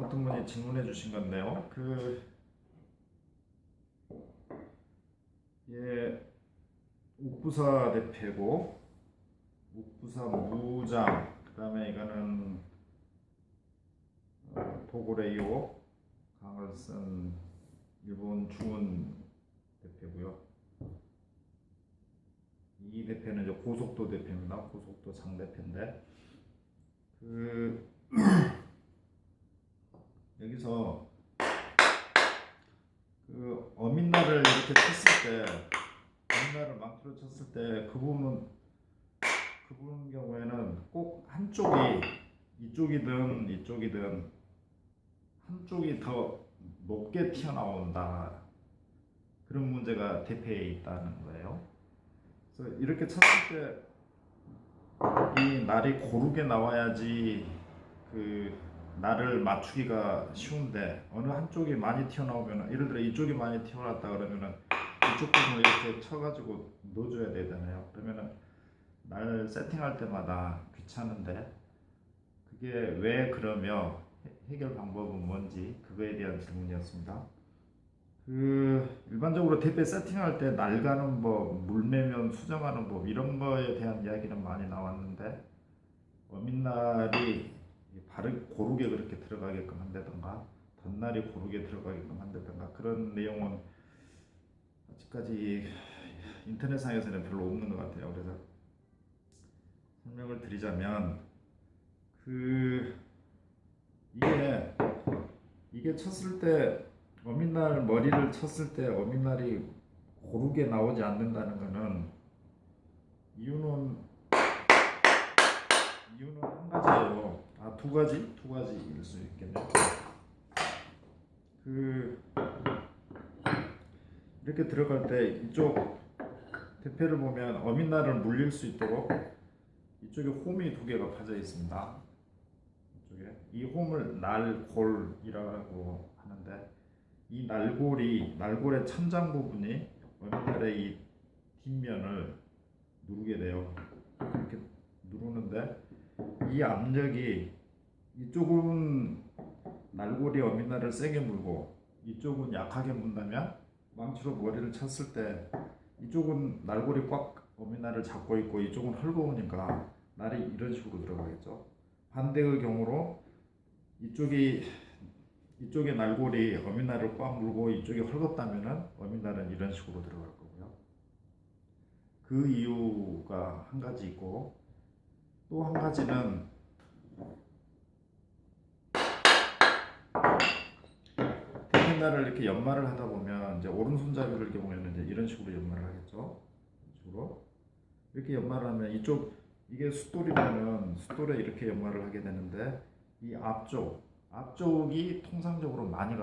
어떤 분이 질문해 주신 건데요. 예, 옥부사 대패고, 옥부사 무장, 그 다음에 이거는 도고레이오 강을 쓴 일본 중훈 대패고요. 이 대패는 이제 고속도 대패입니다. 고속도 장대패인데, 여기서 어민날을 이렇게 쳤을 때, 어민날을 망치로 쳤을 때 그 부분 경우에는 꼭 한쪽이, 이쪽이든 한쪽이 더 높게 튀어나온다, 그런 문제가 대패에 있다는 거예요. 그래서 이렇게 쳤을 때 이 날이 고르게 나와야지 그 날을 맞추기가 쉬운데, 어느 한쪽이 많이 튀어나오면, 예를 들어 이쪽이 많이 튀어나왔다 그러면은 이쪽 부분을 이렇게 쳐가지고 넣어줘야 되잖아요. 그러면은 날 세팅할 때마다 귀찮은데, 그게 왜 그러며 해결 방법은 뭔지, 그거에 대한 질문이었습니다. 일반적으로 대패 세팅할 때 날가는 법, 물매면 수정하는 법, 이런 거에 대한 이야기는 많이 나왔는데, 어민날이 고르게 그렇게 들어가게끔 한다던가, 덧날이 고르게 들어가게끔 한다던가, 그런 내용은 아직까지 인터넷상에서는 별로 없는 것 같아요. 그래서 설명을 드리자면, 이게 쳤을 때, 어민날 머리를 쳤을 때 어민날이 고르게 나오지 않는다는 것은 이유는 한 가지예요. 두 가지일 수 있겠네요. 이렇게 들어갈 때 이쪽 대패를 보면 어민날을 물릴 수 있도록 이쪽에 홈이 두 개가 파져 있습니다. 이쪽에 이 홈을 날골이라고 하는데, 이 날골의 천장 부분이 어민날의 이 뒷면을 누르게 돼요. 이렇게 누르는데, 이 압력이, 이쪽은 날골이 어민날을 세게 물고 이쪽은 약하게 문다면, 망치로 머리를 쳤을 때 이쪽은 날골이 꽉 어민날을 잡고 있고 이쪽은 헐거우니까 날이 이런 식으로 들어가겠죠. 반대의 경우로 이쪽에 날골이 어민날을 꽉 물고 이쪽이 헐겁다면은 어민날은 이런 식으로 들어갈 거고요. 그 이유가 한 가지 있고, 또 한 가지는 대패날을 이렇게 연마를 하다 보면, 이제 오른손잡이를 경우에는 이제 이런 식으로 연마를 하겠죠. 이런 식으로 이렇게 연마를 하면, 이게 숫돌이라면 숫돌에 이렇게 연마를 하게 되는데, 이 앞쪽이 통상적으로 많이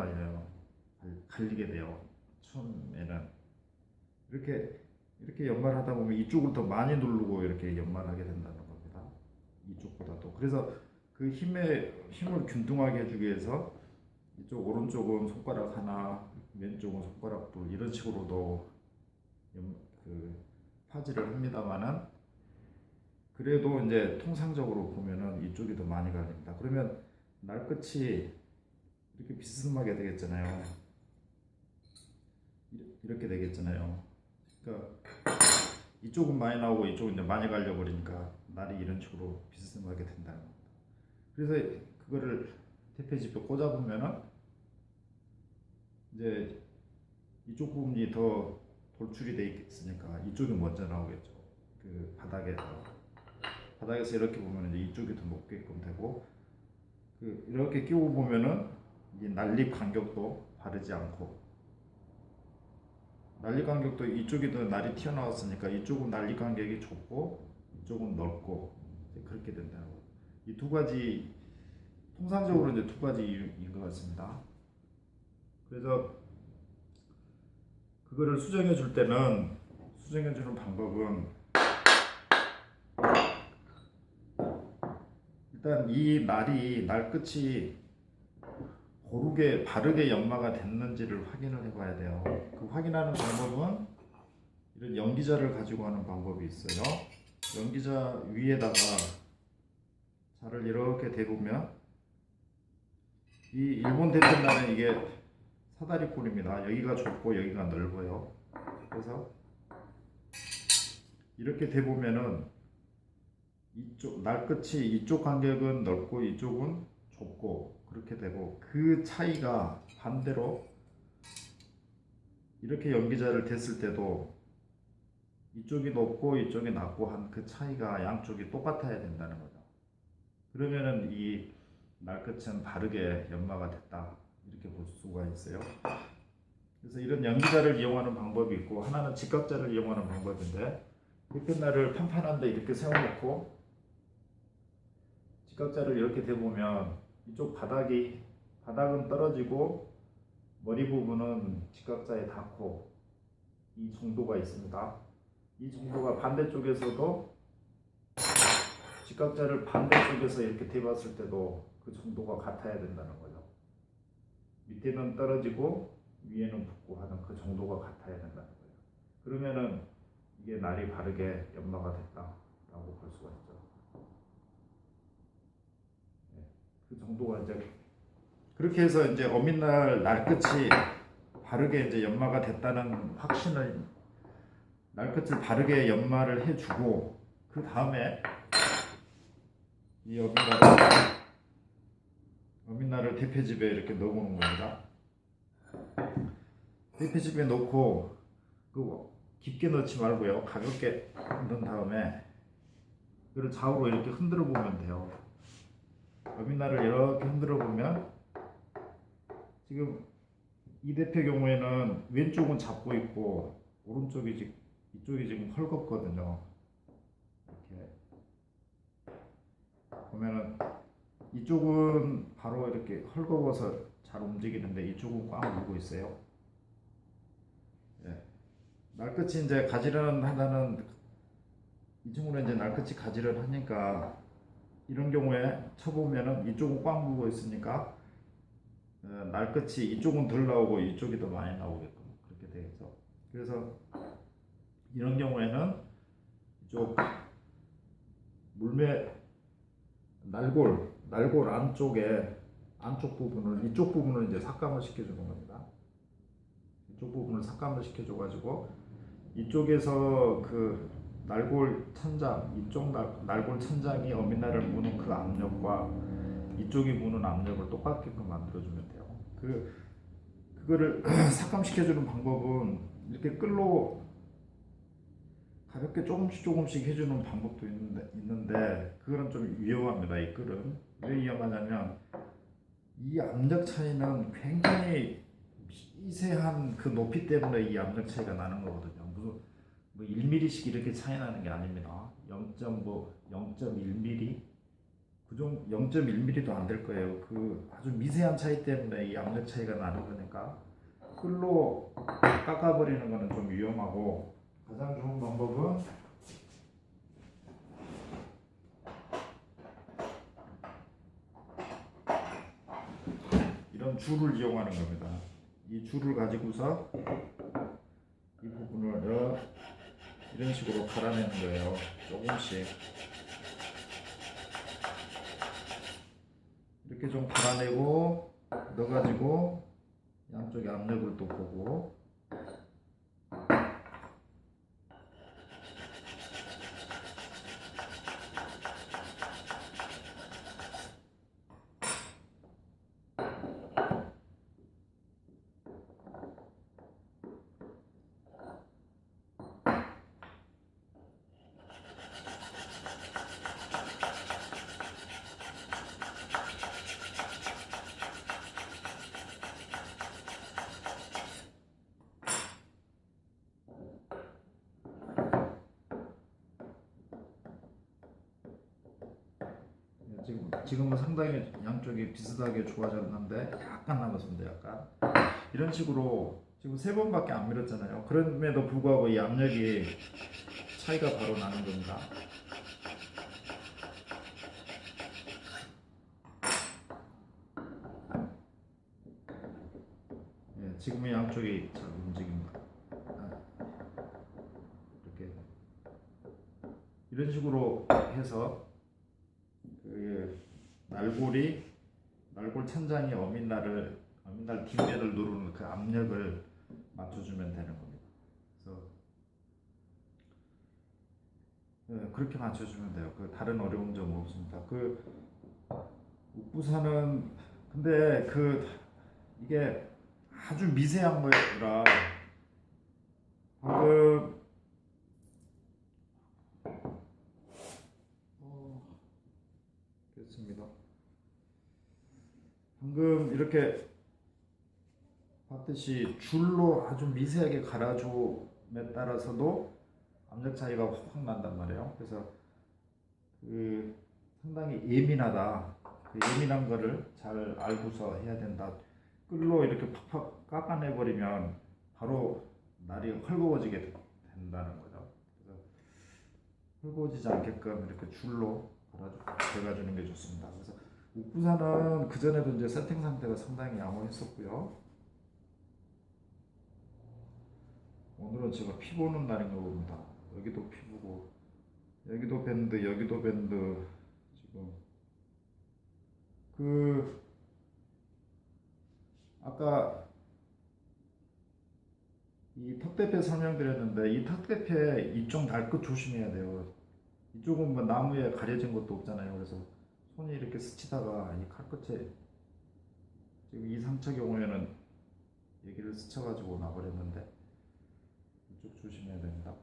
갈리게 돼요. 처음에는 이렇게 연마를 하다 보면 이쪽을 더 많이 누르고 이렇게 연마를 하게 된다는 겁니다. 이쪽보다도. 그래서 그 힘을 균등하게 해주기 위해서 이쪽 오른쪽은 손가락 하나, 왼쪽은 손가락 둘, 이런 식으로도 파지를 합니다만은, 그래도 이제 통상적으로 보면은 이쪽이 더 많이 갈립니다. 그러면 날 끝이 이렇게 비스듬하게 되겠잖아요. 이렇게 되겠잖아요. 그러니까 이쪽은 많이 나오고 이쪽은 이제 많이 갈려버리니까 날이 이런 식으로 비스듬하게 된다는 겁니다. 그래서 그거를 대패집에 꽂아보면은 이제 이쪽 부분이 더 돌출이 돼 있으니까 이쪽이 먼저 나오겠죠. 바닥에서 이렇게 보면 이제 이쪽이 더 높게끔 되고, 이렇게 끼워 보면은 이 난립 간격도 바르지 않고, 난립 간격도 이쪽이 더 날이 튀어나왔으니까 이쪽은 난립 간격이 좁고 이쪽은 넓고, 그렇게 된다는 거예요. 이 두 가지, 통상적으로 이제 두 가지 이유인 것 같습니다. 그래서 그거를 수정해 줄 때는, 수정해 주는 방법은, 일단 이 날 끝이 고르게 바르게 연마가 됐는지를 확인을 해봐야 돼요. 그 확인하는 방법은 이런 연기자를 가지고 하는 방법이 있어요. 연기자 위에다가 자를 이렇게 대보면 이 일본 대편날은 이게 사다리꼴입니다. 여기가 좁고 여기가 넓어요. 그래서 이렇게 돼 보면은 이쪽 날 끝이 이쪽 간격은 넓고 이쪽은 좁고 그렇게 되고, 그 차이가 반대로 이렇게 연기자를 댔을 때도 이쪽이 높고 이쪽이 낮고 한 그 차이가 양쪽이 똑같아야 된다는 거죠. 그러면은 이 날끝은 바르게 연마가 됐다, 이렇게 볼 수가 있어요. 그래서 이런 연기자를 이용하는 방법이 있고, 하나는 직각자를 이용하는 방법인데, 대편날을 판판한데 이렇게 세워놓고 직각자를 이렇게 대보면 이쪽 바닥은 떨어지고 머리 부분은 직각자에 닿고 이 정도가 있습니다. 이 정도가 반대쪽에서도 직각자를 반대쪽에서 이렇게 대봤을 때도 그 정도가 같아야 된다는 거죠. 밑에는 떨어지고 위에는 붙고 하는 그 정도가 같아야 된다는 거예요. 그러면은 이게 날이 바르게 연마가 됐다라고 볼 수가 있죠. 네, 그 정도가 이제 그렇게 해서 이제 어민날 날끝이 바르게 이제 연마가 됐다는 확신을, 날끝을 바르게 연마를 해주고, 그 다음에 이 어민날을 대패집에 이렇게 넣어보는 겁니다. 대패집에 넣고 깊게 넣지 말고요, 가볍게 넣은 다음에 이걸 좌우로 이렇게 흔들어 보면 돼요. 어민날을 이렇게 흔들어 보면 지금 이 대패 경우에는 왼쪽은 잡고 있고 오른쪽이 이쪽이 지금 헐겁거든요. 이렇게 보면은 이쪽은 바로 이렇게 헐거워서 잘 움직이는데 이쪽은 꽉 물고 있어요. 예. 날끝이 이제 가지런하다는, 이 친구는 이제 날끝이 가지런하니까 이런 경우에 쳐보면은 이쪽은 꽉 물고 있으니까 날끝이 이쪽은 덜 나오고 이쪽이 더 많이 나오게끔 그렇게 되겠죠. 그래서 이런 경우에는 이쪽 물매 날골 안쪽 부분을, 이쪽 부분을 이제 삭감을 시켜주는 겁니다. 이쪽 부분을 삭감을 시켜줘가지고 이쪽에서 그 날골 천장, 이쪽 날골 천장이 어민날을 무는 그 압력과 이쪽이 무는 압력을 똑같게끔 만들어주면 돼요. 그거를 삭감시켜주는 방법은 이렇게 끌로 가볍게 조금씩 해주는 방법도 있는데 그거는 좀 위험합니다. 이 끌은 왜 위험하냐면 이 압력 차이는 굉장히 미세한 그 높이 때문에 이 압력 차이가 나는 거거든요. 무슨 뭐 1mm씩 이렇게 차이 나는 게 아닙니다. 0.1mm, 그 정도 0.1mm도 안 될 거예요. 그 아주 미세한 차이 때문에 이 압력 차이가 나는 거니까 끌로 깎아버리는 거는 좀 위험하고, 가장 좋은 방법은 이런 줄을 이용하는 겁니다. 이 줄을 가지고서 이 부분을 이런 식으로 갈아내는 거예요. 조금씩 이렇게 좀 갈아내고 넣어가지고 양쪽에 압력을 또 보고, 지금은 상당히 양쪽이 비슷하게 좋아졌는데 약간 남았습니다. 약간 이런 식으로 지금 3번밖에 안 밀었잖아요. 그럼에도 불구하고 이 압력이 차이가 바로 나는 겁니다. 예, 지금은 양쪽이 잘 움직입니다. 이렇게 이런 식으로 해서 그 날골 천장이 어민날 뒷면을 누르는 그 압력을 맞춰주면 되는 겁니다. 그래서 그렇게 맞춰주면 돼요. 그 다른 어려운 점 없습니다. 그 옥부사는 근데 이게 아주 미세한 거라 방금 됐습니다. 방금 이렇게 봤듯이 줄로 아주 미세하게 갈아줌에 따라서도 압력 차이가 확 난단 말이에요. 그래서 상당히 예민하다. 예민한 거를 잘 알고서 해야 된다. 끌로 이렇게 팍팍 깎아내버리면 바로 날이 헐거워지게 된다는 거죠. 그래서 헐거워지지 않게끔 이렇게 줄로 갈아주는 게 좋습니다. 그래서 옥부사는 그 전에도 이제 세팅 상태가 상당히 양호했었고요. 오늘은 제가 피 보는 날인가 봅니다. 여기도 피 보고, 여기도 밴드, 여기도 밴드. 지금 아까 이 턱대패 설명드렸는데 이 턱대패 이쪽 날끝 조심해야 돼요. 이쪽은 뭐 나무에 가려진 것도 없잖아요. 그래서 손이 이렇게 스치다가 이 칼끝에 지금 이 상처 경우에는 여기를 스쳐가지고 나버렸는데 이쪽 조심해야 됩니다.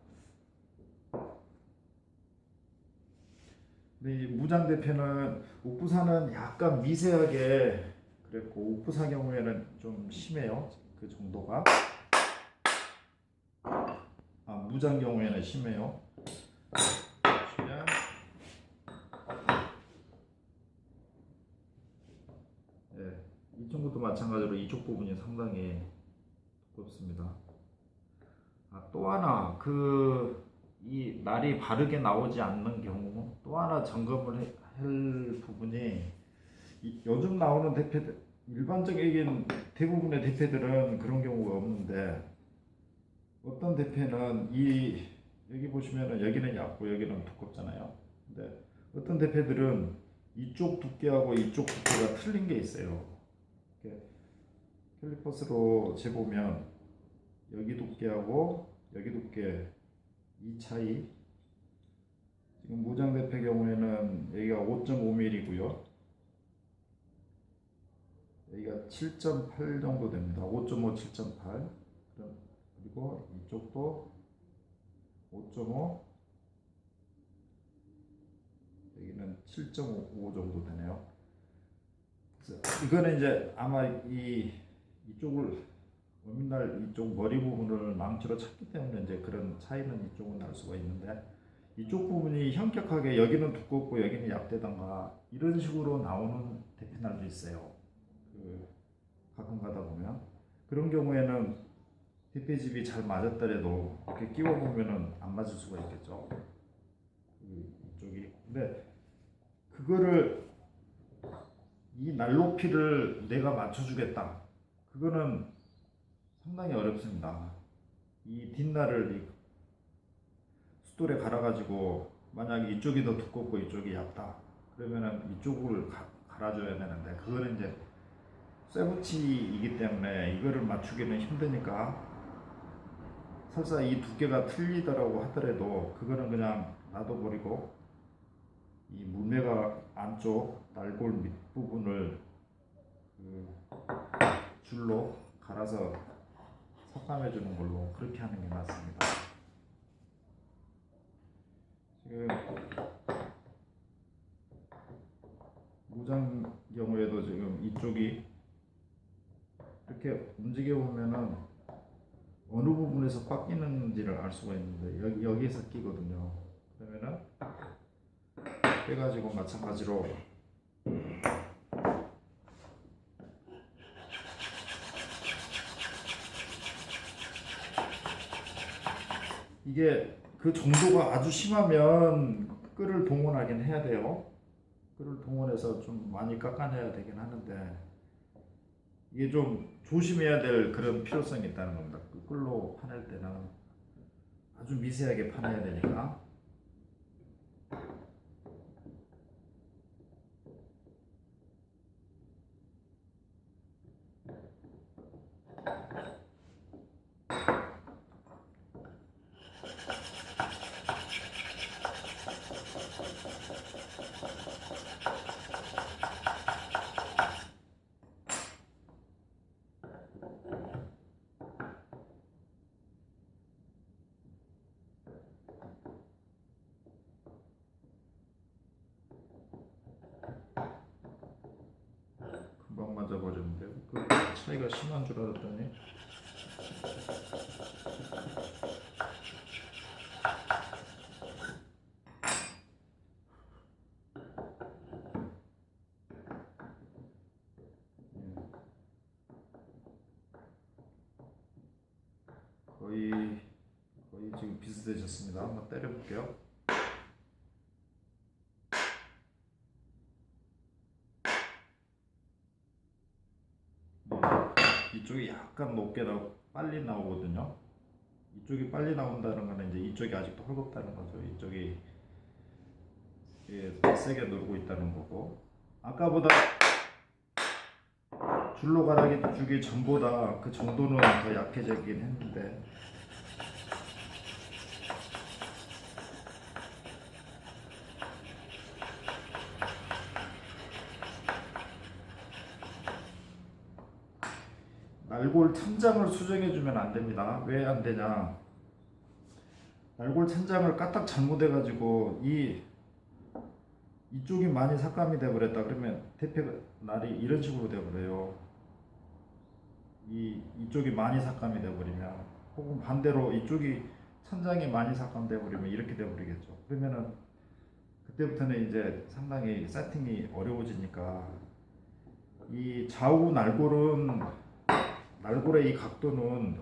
근데 이 무장 대패는 옥부사는 약간 미세하게 그랬고 옥부사 경우에는 좀 심해요. 그 정도가 무장 경우에는 심해요. 보시면 이 친구도 마찬가지로 이쪽 부분이 상당히 두껍습니다. 또 하나 이 날이 바르게 나오지 않는 경우 또 하나 점검을 할 부분이 요즘 나오는 대패들 일반적인 대부분의 대패들은 그런 경우가 없는데 어떤 대패는 여기 보시면은 여기는 얇고 여기는 두껍잖아요. 근데 어떤 대패들은 이쪽 두께하고 이쪽 두께가 틀린 게 있어요. 이렇게 캘리퍼스로 재보면 여기 두께하고 여기 두께 이 차이. 지금 무장 대패 경우에는 여기가 5.5mm고요. 여기가 7.8 정도 됩니다. 5.5, 7.8. 그리고 이쪽도 5.5, 여기는 7.5 정도 되네요. 그래서 이거는 이제 아마 이쪽을 어민날 이쪽 머리 부분을 망치로 쳤기 때문에 이제 그런 차이는 이쪽은 날 수가 있는데 이쪽 부분이 현격하게 여기는 두껍고 여기는 얇다던가 이런 식으로 나오는 대패날도 있어요. 가끔 가다 보면 그런 경우에는 대패집이 잘 맞았더라도 이렇게 끼워 보면은 안 맞을 수가 있겠죠. 이쪽이. 근데 그거를 이 날 높이를 내가 맞춰주겠다. 그거는 상당히 어렵습니다. 이 뒷날을 숫돌에 갈아가지고 만약 이쪽이 더 두껍고 이쪽이 얇다. 그러면은 이쪽을 갈아줘야 되는데 그거는 이제 쇠붙이이기 때문에 이거를 맞추기는 힘드니까 설사 이 두께가 틀리더라고 하더라도 그거는 그냥 놔둬버리고 이 물매가 안쪽 날골 밑부분을 줄로 갈아서 삭감해 주는 걸로 그렇게 하는 게 맞습니다. 지금 무장 경우에도 지금 이쪽이 이렇게 움직여 보면은 어느 부분에서 꽉 끼는지를 알 수가 있는데 여기에서 끼거든요. 그러면은 빼가지고 마찬가지로 이게 그 정도가 아주 심하면 끌을 동원하긴 해야 돼요. 끌을 동원해서 좀 많이 깎아내야 되긴 하는데 이게 좀 조심해야 될 그런 필요성이 있다는 겁니다. 끌로 파낼 때는 아주 미세하게 파내야 되니까. 맞아 버리는데요. 그 차이가 심한 줄 알았더니. 거의 거의 지금 비슷해졌습니다. 한번 때려볼게요. 이쪽이 약간 높게 빨리 나오거든요. 이쪽이 빨리 나온다는 거는 이제 이쪽이 아직도 헐겁다는 거죠. 이쪽이 더 세게 누르고 있다는 거고, 아까보다 줄로 가락이 주기 전보다 그 정도는 더 약해지긴 했는데, 날골 천장을 수정해주면 안 됩니다. 왜 안 되냐? 날골 천장을 까딱 잘못해가지고 이쪽이 많이 삭감이 돼버렸다 그러면 대패 날이 이런 식으로 돼버려요. 이쪽이 많이 삭감이 돼버리면, 혹은 반대로 이쪽이 천장이 많이 삭감돼 버리면 이렇게 돼버리겠죠. 그러면은 그때부터는 이제 상당히 세팅이 어려워지니까, 이 좌우 날골의 이 각도는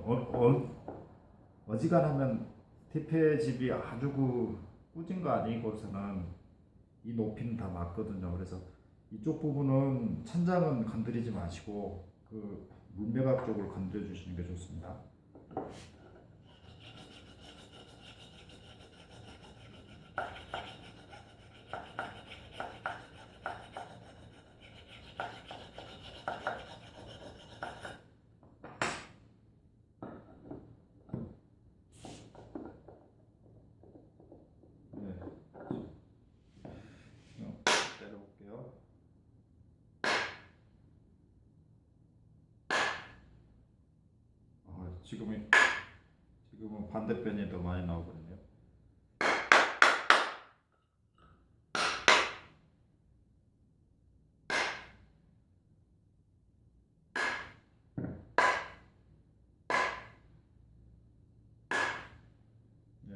어지간하면 티페집이 아주 꾸진 거 아니고서는 이 높이는 다 맞거든요. 그래서 이쪽 부분은 천장은 건드리지 마시고 그 물매각 쪽을 건드려 주시는 게 좋습니다. 네. 때려볼게요. 지금은 반대편이 더 많이 나오거든요. 네.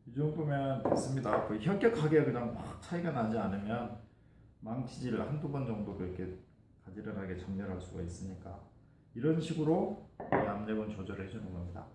이 정도면 됐습니다. 그 현격하게 그냥 막 차이가 나지 않으면 망치질 한두 번 정도 그렇게 가지런하게 정렬할 수가 있으니까, 이런 식으로 이 압력은 조절해 주는 겁니다.